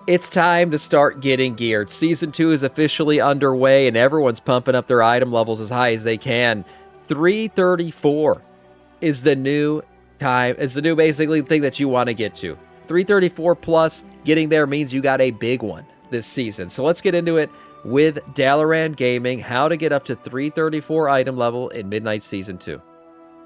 It's time to start getting geared. Season 2 is officially underway, and everyone's pumping up their item levels as high as they can. 334 is the new time, is the new basically thing that you want to get to. 334 plus, getting there means you got a big one this season. So let's get into it with Dalaran Gaming, how to get up to 334 item level in Midnight Season 2.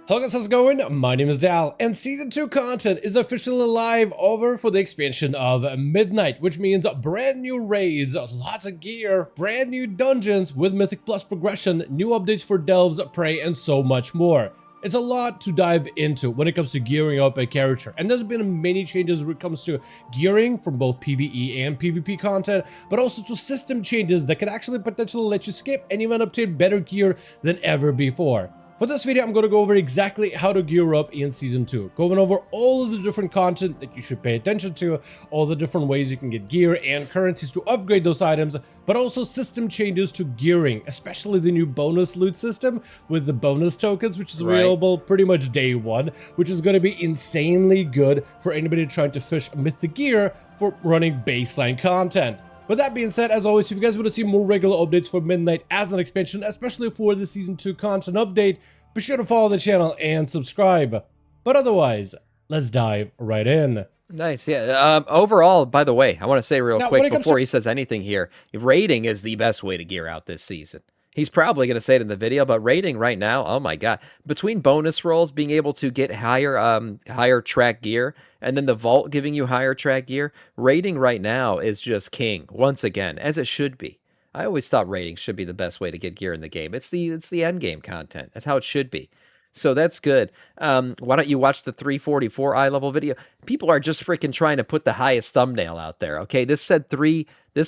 Hello guys, how's it going? My name is Dal, and Season 2 content is officially live over for the expansion of Midnight, which means brand new raids, lots of gear, brand new dungeons with Mythic Plus progression, new updates for Delves, Prey, and so much more. It's a lot to dive into when it comes to gearing up a character, and there's been many changes when it comes to gearing from both PvE and PvP content, but also to system changes that can actually potentially let you skip and even obtain better gear than ever before. For this video, I'm going to go over exactly how to gear up in Season 2, going over all of the different content that you should pay attention to, all the different ways you can get gear and currencies to upgrade those items, but also system changes to gearing, especially the new bonus loot system with the bonus tokens, which is available pretty much day one, which is going to be insanely good for anybody trying to fish Mythic gear for running baseline content. With that being said, as always, if you guys want to see more regular updates for Midnight as an expansion, especially for the Season 2 content update, be sure to follow the channel and subscribe. But otherwise, let's dive right in. Nice, yeah. Overall, by the way, I want to say real Now, quick before he says anything here, raiding is the best way to gear out this season. He's probably going to say it in the video, but raiding right now, oh my god. Between bonus rolls, being able to get higher track gear, and then the vault giving you higher track gear, raiding right now is just king, once again, as it should be. I always thought raiding should be the best way to get gear in the game. It's the end game content. That's how it should be. So that's good. Why don't you watch the 344 eye level video? People are just freaking trying to put the highest thumbnail out there. Okay, this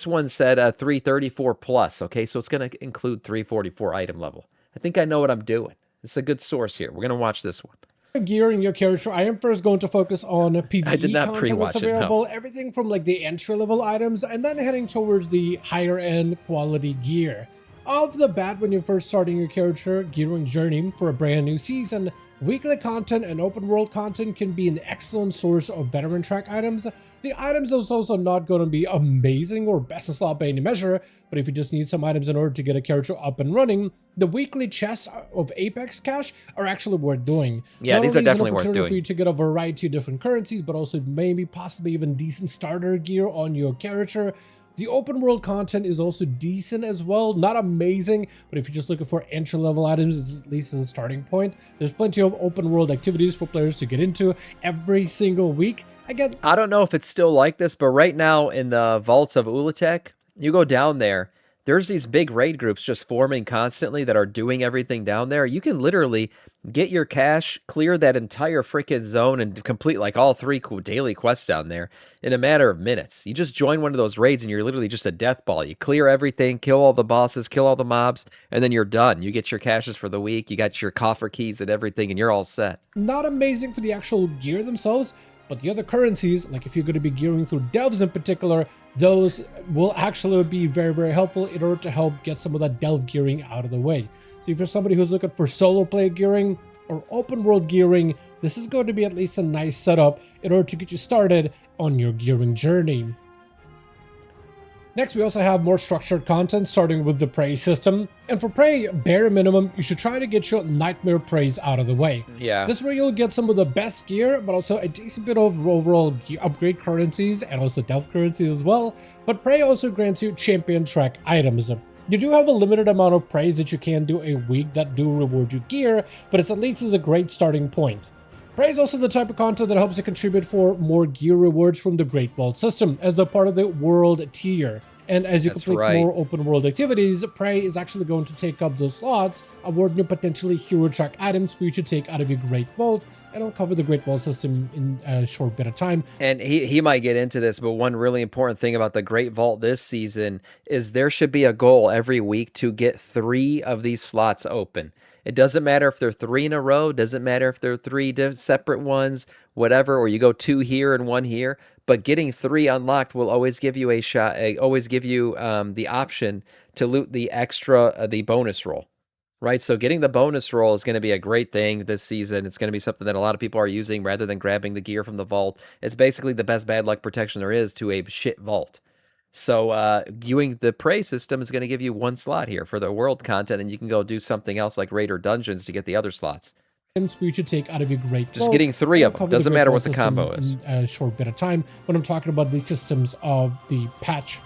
one said 334 plus. Okay, so it's going to include 344 item level. I think I know what I'm doing. It's a good source here. We're going to watch this one. Gearing your character, I am first going to focus on PvE I did not content that's available, everything from like the entry level items, and then heading towards the higher end quality gear. Off the bat, when you're first starting your character gearing journey for a brand new season, weekly content and open world content can be an excellent source of veteran track items. The items themselves are not going to be amazing or best in slot by any measure, but if you just need some items in order to get a character up and running, the weekly chests of Apex cash are actually worth doing. Yeah, these are definitely worth doing. For you to get a variety of different currencies, but also maybe possibly even decent starter gear on your character. The open world content is also decent as well, not amazing, but if you're just looking for entry level items, it's at least as a starting point. There's plenty of open world activities for players to get into every single week. Again, I don't know if it's still like this, but right now in the vaults of Ulatek, you go down there, there's these big raid groups just forming constantly that are doing everything down there. You can literally get your cash, clear that entire freaking zone, and complete like all 3 daily quests down there in a matter of minutes. You just join one of those raids and you're literally just a death ball. You clear everything, kill all the bosses, kill all the mobs, and then you're done. You get your caches for the week, you got your coffer keys and everything, and you're all set. Not amazing for the actual gear themselves, but the other currencies, like if you're going to be gearing through delves in particular, those will actually be very, very helpful in order to help get some of that delve gearing out of the way. So if you're somebody who's looking for solo play gearing or open world gearing, this is going to be at least a nice setup in order to get you started on your gearing journey. Next, we also have more structured content, starting with the Prey system. And for Prey, bare minimum, you should try to get your Nightmare Preys out of the way. Yeah. This way you'll get some of the best gear, but also a decent bit of overall upgrade currencies and also delve currencies as well. But Prey also grants you champion track items. You do have a limited amount of Preys that you can do a week that do reward you gear, but it's at least is a great starting point. Prey is also the type of content that helps you contribute for more gear rewards from the Great Vault system as they're part of the world tier. And as you complete more open world activities, Prey is actually going to take up those slots, awarding you potentially hero track items for you to take out of your Great Vault, and I'll cover the Great Vault system in a short bit of time. And he might get into this, but one really important thing about the Great Vault this season is there should be a goal every week to get 3 of these slots open. It doesn't matter if they're 3 in a row, doesn't matter if they're 3 separate ones, whatever, or you go 2 here and 1 here, but getting 3 unlocked will always give you a shot, always give you the option to loot the extra, the bonus roll. Right, so getting the bonus roll is going to be a great thing this season. It's going to be something that a lot of people are using rather than grabbing the gear from the vault. It's basically the best bad luck protection there is to a shit vault. So viewing the prey system is going to give you one slot here for the world content, and you can go do something else like raid or dungeons to get the other slots. For you to take out of your great just getting 3 of them. Doesn't matter what the combo is. In a short bit of time when I'm talking about the systems of the patch.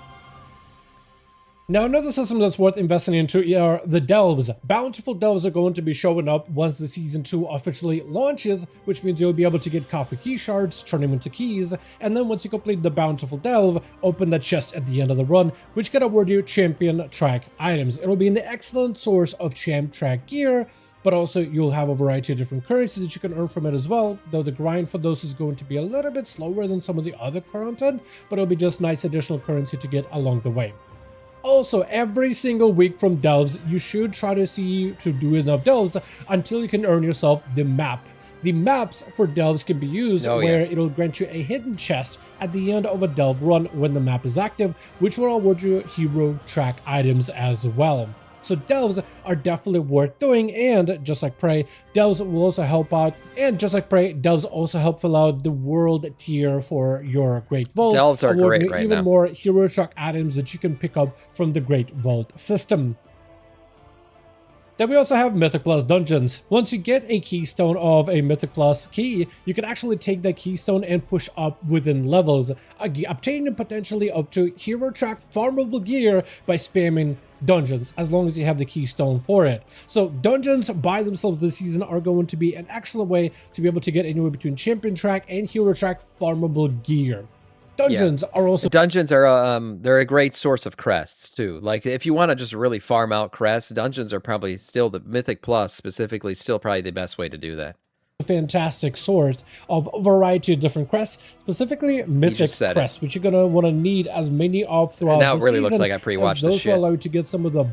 Now, another system that's worth investing into are the delves. Bountiful delves are going to be showing up once the Season 2 officially launches, which means you'll be able to get coffee key shards, turn them into keys, and then once you complete the bountiful delve, open the chest at the end of the run, which can award you champion track items. It'll be an excellent source of champ track gear, but also you'll have a variety of different currencies that you can earn from it as well, though the grind for those is going to be a little bit slower than some of the other content, but it'll be just nice additional currency to get along the way. Also, every single week from delves, you should try to do enough delves until you can earn yourself the map. The maps for delves can be used where it'll grant you a hidden chest at the end of a delve run when the map is active, which will award you hero track items as well. So delves are definitely worth doing, and just like Prey, delves will also help out, and just like Prey, delves also help fill out the world tier for your Great Vault. Delves are great right now. Even more hero track items that you can pick up from the Great Vault system. Then we also have Mythic Plus dungeons. Once you get a keystone of a Mythic Plus key, you can actually take that keystone and push up within levels, obtaining potentially up to hero track farmable gear by spamming dungeons, as long as you have the keystone for it. So dungeons by themselves this season are going to be an excellent way to be able to get anywhere between champion track and hero track farmable gear. Dungeons are also dungeons are they're a great source of crests too. Like if you want to just really farm out crests, dungeons are probably still the Mythic Plus specifically still probably the best way to do that. A fantastic source of a variety of different crests, specifically Mythic crests, which you're gonna want to need as many of throughout the season. Now it really looks like I pre-watched this shit. Those will allow you to get some of the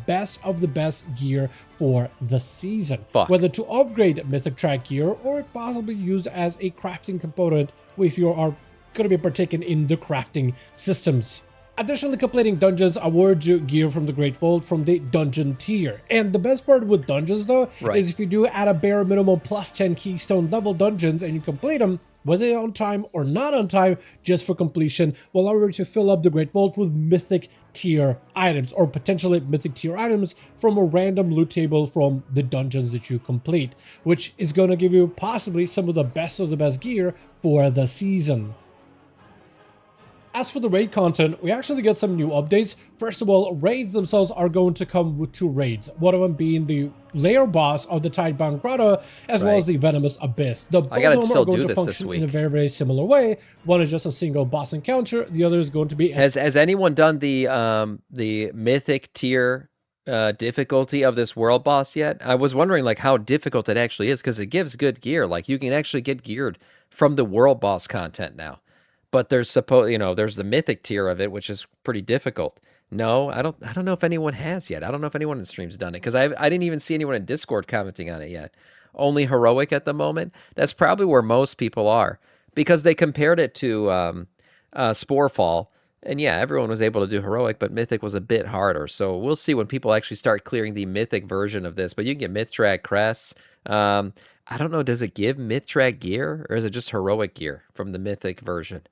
best gear for the season. Whether to upgrade Mythic track gear or possibly used as a crafting component if you are going to be partaking in the crafting systems. Additionally, completing dungeons awards you gear from the Great Vault from the dungeon tier. And the best part with dungeons though is if you do at a bare minimum plus 10 keystone level dungeons and you complete them, whether on time or not on time, just for completion, will allow you to fill up the Great Vault with Mythic tier items or potentially Mythic tier items from a random loot table from the dungeons that you complete, which is going to give you possibly some of the best gear for the season. As for the raid content, we actually get some new updates. First of all, raids themselves are going to come with 2 raids, one of them being the lair boss of the Tidebound Grotto, as well as the Venomous Abyss. Both of them are going to function in a very, very similar way. One is just a single boss encounter, the other is going to be... Has anyone done the Mythic tier difficulty of this world boss yet? I was wondering like how difficult it actually is, because it gives good gear. Like you can actually get geared from the world boss content now. But there's there's the Mythic tier of it, which is pretty difficult. No, I don't know if anyone has yet. I don't know if anyone in stream's done it, because I didn't even see anyone in Discord commenting on it yet. Only heroic at the moment. That's probably where most people are, because they compared it to Sporefall, and yeah, everyone was able to do heroic, but Mythic was a bit harder. So we'll see when people actually start clearing the Mythic version of this. But you can get Myth Track crests. I don't know, does it give Myth Track gear, or is it just heroic gear from the Mythic version?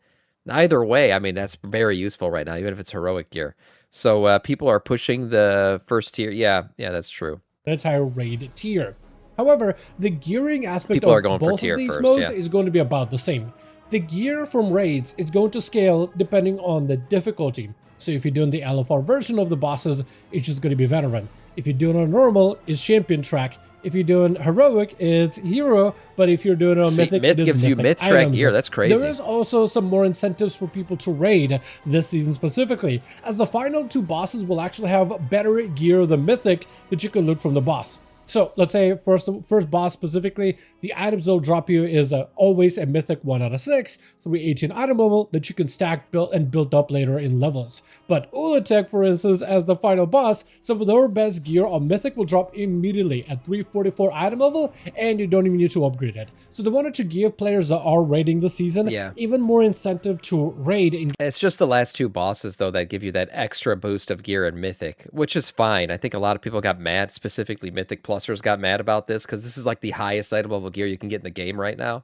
Either way, I mean, that's very useful right now, even if it's heroic gear. So people are pushing the first tier. Yeah, that's true. The entire raid tier. However, the gearing aspect of both of these modes is going to be about the same. The gear from raids is going to scale depending on the difficulty. So if you're doing the LFR version of the bosses, it's just going to be veteran. If you're doing a normal, it's champion track. If you're doing heroic, it's hero, but if you're doing a mythic, Myth gives you myth track gear. That's crazy. There is also some more incentives for people to raid this season specifically, as the final 2 bosses will actually have better gear than mythic that you can loot from the boss. So let's say first boss specifically, the items they'll drop you is always a mythic 1 out of 6, 318 item level that you can stack, build up later in levels. But Ulatek, for instance, as the final boss, some of their best gear on mythic will drop immediately at 344 item level, and you don't even need to upgrade it. So they wanted to give players that are raiding the season even more incentive to raid. It's just the last 2 bosses though that give you that extra boost of gear in mythic, which is fine. I think a lot of people got mad, specifically Mythic Plus clusters got mad about this because this is like the highest item level gear you can get in the game right now.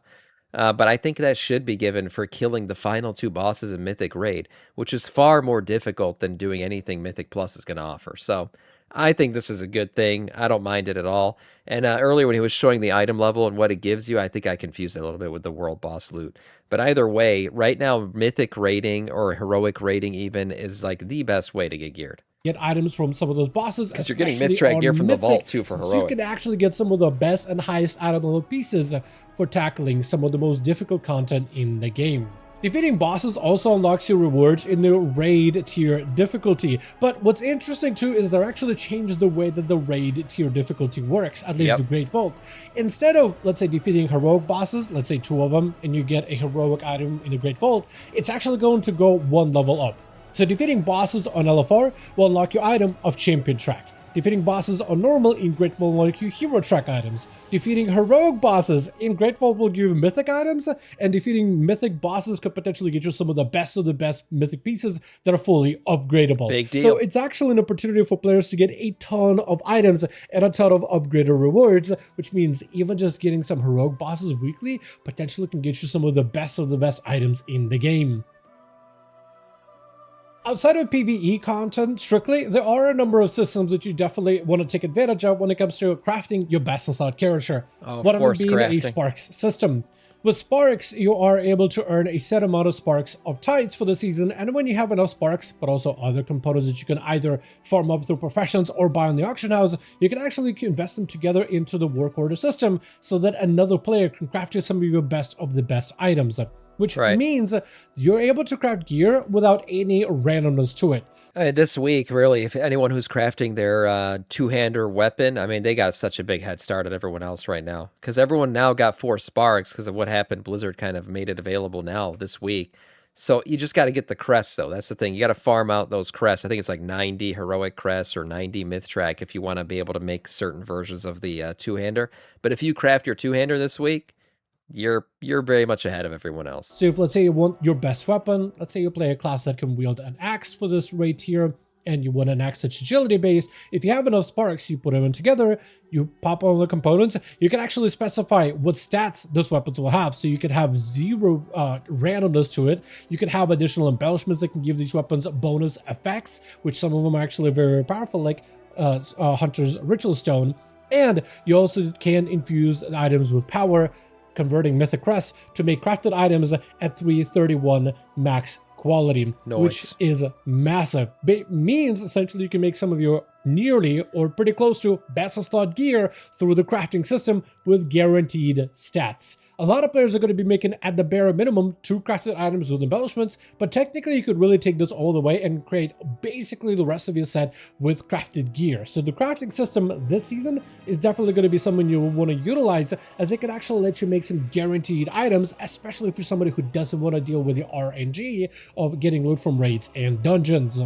But I think that should be given for killing the final 2 bosses in Mythic Raid, which is far more difficult than doing anything Mythic Plus is going to offer. So I think this is a good thing. I don't mind it at all. And earlier when he was showing the item level and what it gives you, I think I confused it a little bit with the world boss loot. But either way, right now, Mythic raiding or Heroic raiding even is like the best way to get geared. Get items from some of those bosses. Because you're getting Mythic gear from the vault too for Heroic. So you can actually get some of the best and highest item level pieces for tackling some of the most difficult content in the game. Defeating bosses also unlocks you rewards in the raid tier difficulty. But what's interesting too is they're actually changed the way that the raid tier difficulty works, at least the Great Vault. Instead of, let's say, defeating heroic bosses, let's say 2 of them, and you get a heroic item in the Great Vault, it's actually going to go 1 level up. So defeating bosses on LFR will unlock your item of Champion Track. Defeating bosses on normal in Great Vault will unlock you Hero Track items. Defeating heroic bosses in Great Vault will give you Mythic items, and defeating Mythic bosses could potentially get you some of the best Mythic pieces that are fully upgradable. Big deal. So it's actually an opportunity for players to get a ton of items and a ton of upgraded rewards, which means even just getting some heroic bosses weekly potentially can get you some of the best items in the game. Outside of PvE content, strictly, there are a number of systems that you definitely want to take advantage of when it comes to crafting your best in slot character. One of them being a Sparks system. With Sparks, you are able to earn a set amount of Sparks of Tides for the season, and when you have enough Sparks, but also other components that you can either farm up through professions or buy on the auction house, you can actually invest them together into the work order system so that another player can craft you some of your best of the best items. Which means you're able to craft gear without any randomness to it. This week, really, if anyone who's crafting their two-hander weapon, I mean, they got such a big head start at everyone else right now. Because everyone now got 4 sparks because of what happened. Blizzard kind of made it available now this week. So you just got to get the crests, though. That's the thing. You got to farm out those crests. I think it's like 90 heroic crests or 90 myth track if you want to be able to make certain versions of the two-hander. But if you craft your two-hander this week, you're very much ahead of everyone else. So if, let's say, you want your best weapon, let's say you play a class that can wield an axe for this raid tier, and you want an axe that's agility based, if you have enough sparks, you put them in together, you pop on the components, you can actually specify what stats those weapons will have. So you could have 0 randomness to it. You could have additional embellishments that can give these weapons bonus effects, which some of them are actually very, very powerful, like Hunter's Ritual Stone. And you also can infuse items with power, converting Mythic Crests to make crafted items at 331 max quality, which is massive. It means essentially you can make some of your nearly or pretty close to best in slot gear through the crafting system with guaranteed stats. A lot of players are going to be making at the bare minimum 2 crafted items with embellishments, but technically you could really take this all the way and create basically the rest of your set with crafted gear. So the crafting system this season is definitely going to be something you will want to utilize, as it can actually let you make some guaranteed items, especially for somebody who doesn't want to deal with the RNG of getting loot from raids and dungeons.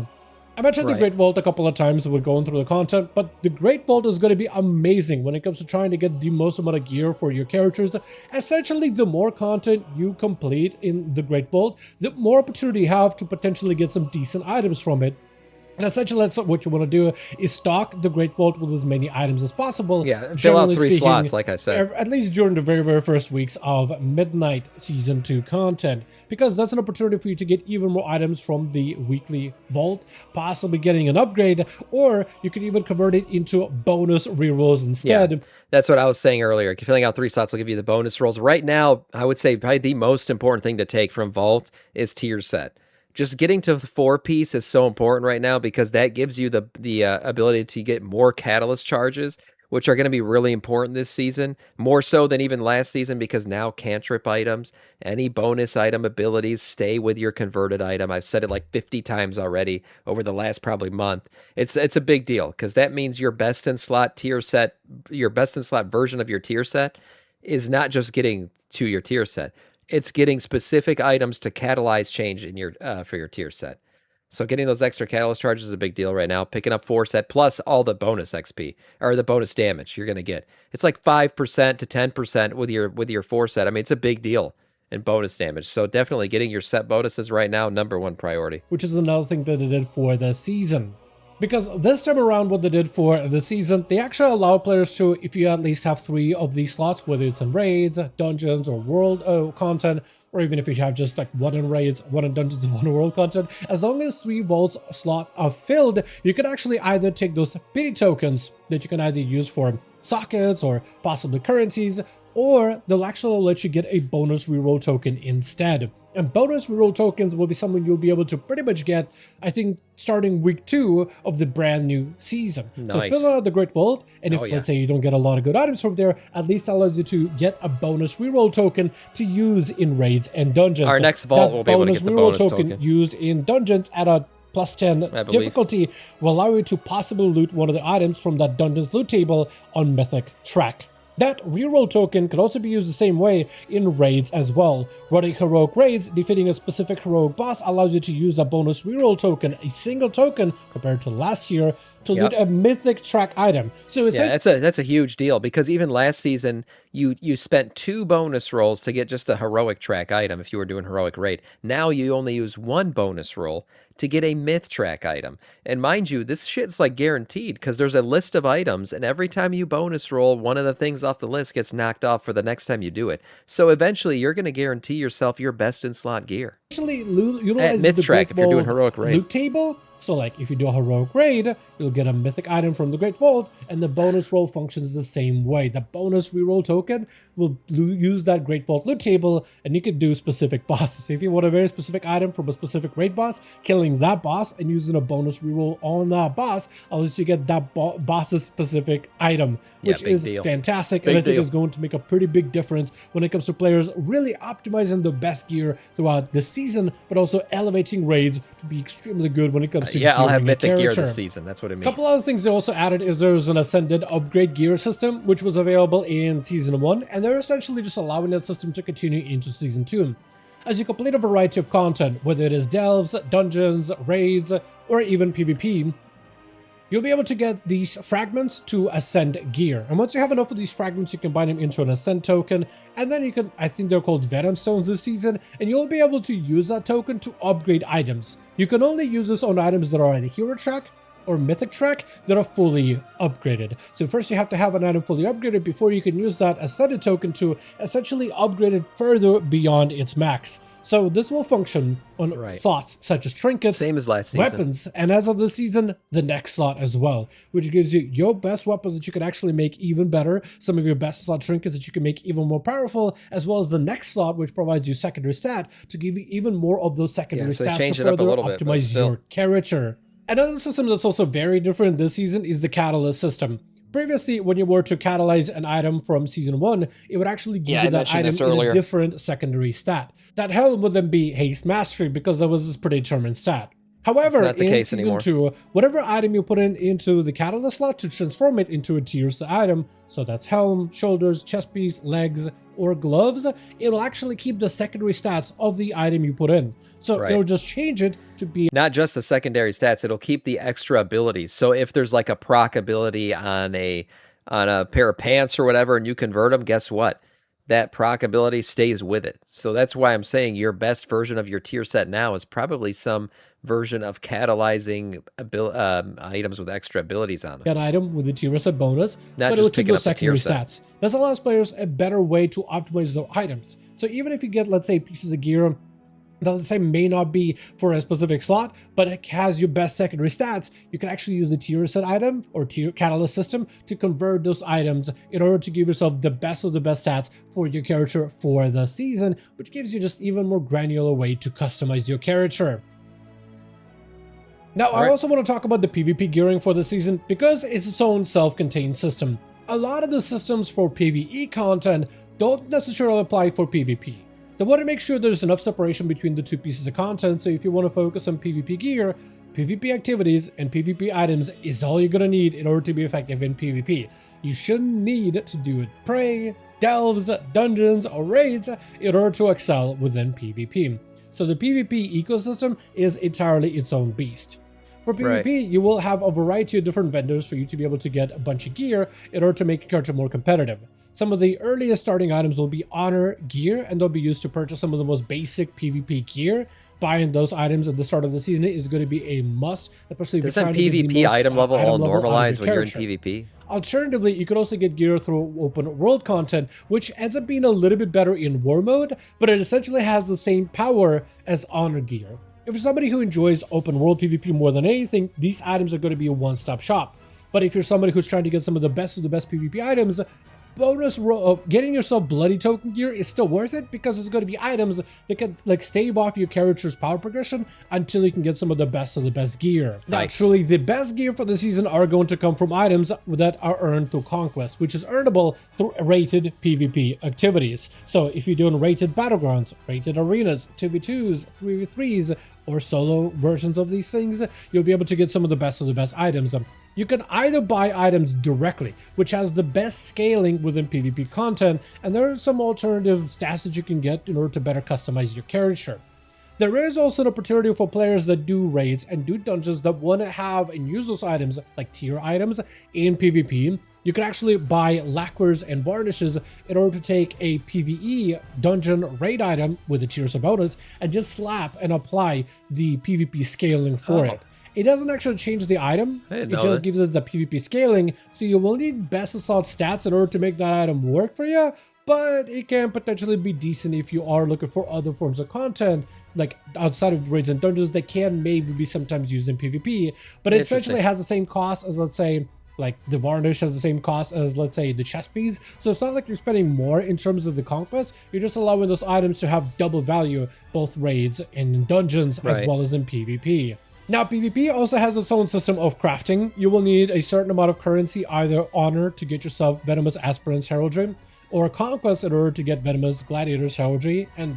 I mentioned the Great Vault a couple of times when going through the content, but the Great Vault is going to be amazing when it comes to trying to get the most amount of gear for your characters. Essentially, the more content you complete in the Great Vault, the more opportunity you have to potentially get some decent items from it. And essentially, that's what you want to do, is stock the Great Vault with as many items as possible. Yeah, fill out 3 slots, like I said. At least during the very, very first weeks of Midnight Season 2 content, because that's an opportunity for you to get even more items from the weekly vault, possibly getting an upgrade, or you could even convert it into bonus rerolls instead. Yeah, that's what I was saying earlier. Filling out 3 slots will give you the bonus rolls. Right now, I would say probably the most important thing to take from Vault is tier set. Just getting to the 4-piece is so important right now because that gives you the ability to get more catalyst charges, which are going to be really important this season, more so than even last season, because now cantrip items, any bonus item abilities stay with your converted item. I've said it like 50 times already over the last probably month. It's a big deal because that means your best in slot tier set, your best in slot version of your tier set is not just getting to your tier set. It's getting specific items to catalyze change in your for your tier set. So getting those extra catalyst charges is a big deal right now. Picking up 4 set plus all the bonus XP or the bonus damage you're going to get. It's like 5% to 10% with your 4 set. I mean, it's a big deal in bonus damage. So definitely getting your set bonuses right now, #1 priority. Which is another thing that they did for the season. Because this time around, what they did for the season, they actually allow players to, if you at least have 3 of these slots, whether it's in raids, dungeons, or world content, or even if you have just like 1 in raids, 1 in dungeons, and 1 in world content, as long as 3 vaults slot are filled, you can actually either take those pity tokens that you can either use for sockets or possibly currencies, or they'll actually let you get a bonus reroll token instead. And bonus reroll tokens will be something you'll be able to pretty much get, I think, starting week 2 of the brand new season. Nice. So fill out the Great Vault, and if let's say you don't get a lot of good items from there, at least allows you to get a bonus reroll token to use in raids and dungeons. Our next vault will be able to get the bonus token used in dungeons at a +10 difficulty will allow you to possibly loot one of the items from that dungeon's loot table on Mythic track. That reroll token could also be used the same way in raids as well. Running heroic raids, defeating a specific heroic boss allows you to use a bonus reroll token, a single token compared to last year, to loot a mythic track item. So it's that's a huge deal, because even last season you spent 2 bonus rolls to get just a heroic track item if you were doing heroic raid. Now you only use 1 bonus roll to get a myth track item. And mind you, this shit's like guaranteed, because there's a list of items, and every time you bonus roll, one of the things off the list gets knocked off for the next time you do it. So eventually you're going to guarantee yourself your best in slot gear. Actually, utilize myth the track if you're doing heroic raid loot table. So like if you do a heroic raid, you'll get a mythic item from the Great Vault, and the bonus roll functions the same way. The bonus reroll token will use that Great Vault loot table, and you can do specific bosses. So if you want a very specific item from a specific raid boss, killing that boss and using a bonus reroll on that boss allows you to get that boss's specific item, which is fantastic, and I think is going to make a pretty big difference when it comes to players really optimizing the best gear throughout the season, but also elevating raids to be extremely good when it comes to I'll have mythic gear this season. That's what it means. A couple other things they also added is there's an ascended upgrade gear system, which was available in season 1, and they're essentially just allowing that system to continue into season 2. As you complete a variety of content, whether it is delves, dungeons, raids, or even PvP, you'll be able to get these fragments to ascend gear. And once you have enough of these fragments, you can bind them into an ascend token, and then you can, I think they're called Venom Stones this season, and you'll be able to use that token to upgrade items. You can only use this on items that are on the hero track or mythic track that are fully upgraded. So first you have to have an item fully upgraded before you can use that ascended token to essentially upgrade it further beyond its max. So this will function on slots such as trinkets, same as last season, weapons, and as of this season, the next slot as well, which gives you your best weapons that you can actually make even better, some of your best slot trinkets that you can make even more powerful, as well as the next slot, which provides you secondary stat to give you even more of those secondary stats to further optimize your character. Another system that's also very different this season is the catalyst system. Previously, when you were to catalyze an item from season 1, it would actually give you that item in a different secondary stat. That helm would then be haste mastery, because that was this predetermined stat. However, in season 2, whatever item you put into the catalyst slot to transform it into a tier item, so that's helm, shoulders, chest piece, legs, or gloves, it will actually keep the secondary stats of the item you put in. So it'll just change it to be not just the secondary stats, it'll keep the extra abilities. So if there's like a proc ability on a pair of pants or whatever, and you convert them, guess what? That proc ability stays with it. So that's why I'm saying your best version of your tier set now is probably some version of catalyzing items with extra abilities on them. An item with a tier set bonus, but it'll keep those secondary stats. This allows players a better way to optimize their items. So even if you get, let's say, pieces of gear that, let's say, may not be for a specific slot, but it has your best secondary stats, you can actually use the tier set item or tier catalyst system to convert those items in order to give yourself the best of the best stats for your character for the season, which gives you just even more granular way to customize your character. Now, I also want to talk about the PvP gearing for the season, because it's its own self-contained system. A lot of the systems for PvE content don't necessarily apply for PvP. They want to make sure there's enough separation between the 2 pieces of content, so if you want to focus on PvP gear, PvP activities, and PvP items is all you're going to need in order to be effective in PvP. You shouldn't need to do it prey, delves, dungeons, or raids in order to excel within PvP. So the PvP ecosystem is entirely its own beast. For PvP, you will have a variety of different vendors for you to be able to get a bunch of gear in order to make your character more competitive. Some of the earliest starting items will be honor gear, and they'll be used to purchase some of the most basic PvP gear. Buying those items at the start of the season is going to be a must, especially if you're Doesn't trying to get the PvP most, item level all out of normalize your when you're in character. PvP? Alternatively, you could also get gear through open world content, which ends up being a little bit better in war mode, but it essentially has the same power as honor gear. If you're somebody who enjoys open world PvP more than anything, these items are going to be a one-stop shop. But if you're somebody who's trying to get some of the best PvP items, getting yourself bloody token gear is still worth it, because it's going to be items that can like stave off your character's power progression until you can get some of the best gear. Now, Nice. truly, the best gear for the season are going to come from items that are earned through conquest, which is earnable through rated PvP activities. So if you're doing rated battlegrounds, rated arenas, 2v2s, 3v3s, or solo versions of these things, you'll be able to get some of the best items. You can either buy items directly, which has the best scaling within PvP content, and there are some alternative stats that you can get in order to better customize your character. There is also an opportunity for players that do raids and do dungeons that want to have and use those items, like tier items, in PvP. You can actually buy lacquers and varnishes in order to take a PvE dungeon raid item with the tiers of bonus and just slap and apply the PvP scaling for it. It doesn't actually change the item, it just gives it the PvP scaling, so you will need best of slot stats in order to make that item work for you, but it can potentially be decent if you are looking for other forms of content, like outside of raids and dungeons that can maybe be sometimes used in PvP, but it essentially has the same cost as, let's say, like the varnish has the same cost as, let's say, the chest piece. So it's not like you're spending more in terms of the conquest, you're just allowing those items to have double value, both raids and in dungeons as well as in PvP. Now, PvP also has its own system of crafting. You will need a certain amount of currency, either honor to get yourself Venomous Aspirant's Heraldry, or conquest in order to get Venomous Gladiator's Heraldry, and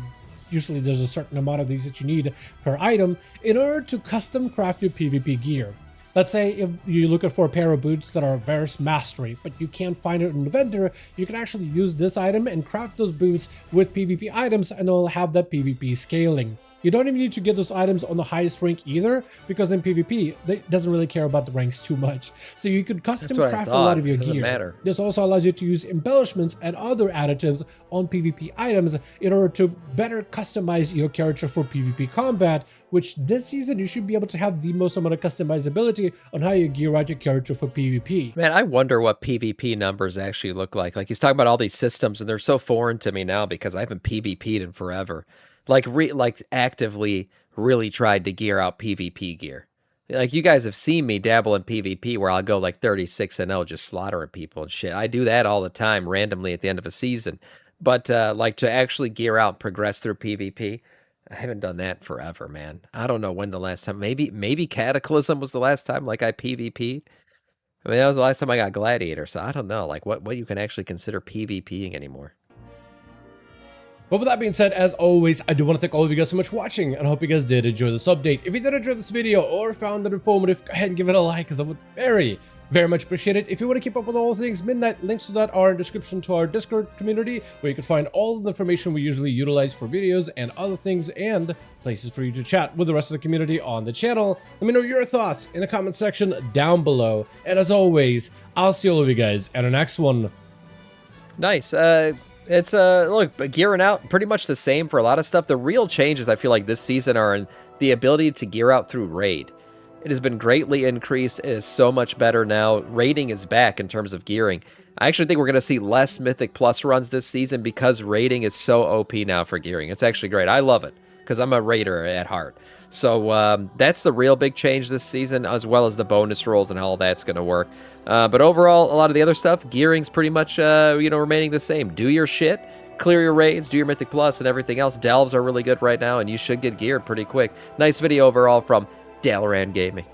usually there's a certain amount of these that you need per item in order to custom craft your PvP gear. Let's say if you're looking for a pair of boots that are Varus Mastery, but you can't find it in the vendor, you can actually use this item and craft those boots with PvP items, and it'll have that PvP scaling. You don't even need to get those items on the highest rank either, because in PvP, it doesn't really care about the ranks too much. So you could custom craft a lot of your gear. This also allows you to use embellishments and other additives on PvP items in order to better customize your character for PvP combat, which this season you should be able to have the most amount of customizability on how you gear out your character for PvP. Man, I wonder what PvP numbers actually look like. Like, he's talking about all these systems, and they're so foreign to me now because I haven't PvP'd in forever. Like actively really tried to gear out PvP gear. Like, you guys have seen me dabble in PvP where I'll go like 36-0 just slaughtering people and shit. I do that all the time randomly at the end of a season. But like, to actually gear out and progress through PvP, I haven't done that forever, man. I don't know when the last time. Maybe Cataclysm was the last time like I PvP'd. I mean, that was the last time I got Gladiator, so I don't know like what you can actually consider PvPing anymore. But with that being said, as always, I do want to thank all of you guys so much for watching, and I hope you guys did enjoy this update. If you did enjoy this video or found it informative, go ahead and give it a like, because I would very much appreciate it. If you want to keep up with all things Midnight, links to that are in the description to our Discord community, where you can find all of the information we usually utilize for videos and other things, and places for you to chat with the rest of the community on the channel. Let me know your thoughts in the comment section down below. And as always, I'll see all of you guys at the next one. Nice. It's look, gearing out pretty much the same for a lot of stuff. The real changes I feel like this season are in the ability to gear out through raid. It has been greatly increased. It is so much better now. Raiding is back in terms of gearing. I actually think we're going to see less Mythic Plus runs this season because raiding is so OP now for gearing. It's actually great. I love it because I'm a raider at heart. So that's the real big change this season, as well as the bonus rolls and how all that's going to work. But overall, a lot of the other stuff, gearing's pretty much, remaining the same. Do your shit, clear your raids, do your Mythic Plus and everything else. Delves are really good right now, and you should get geared pretty quick. Nice video overall from Dalaran Gaming.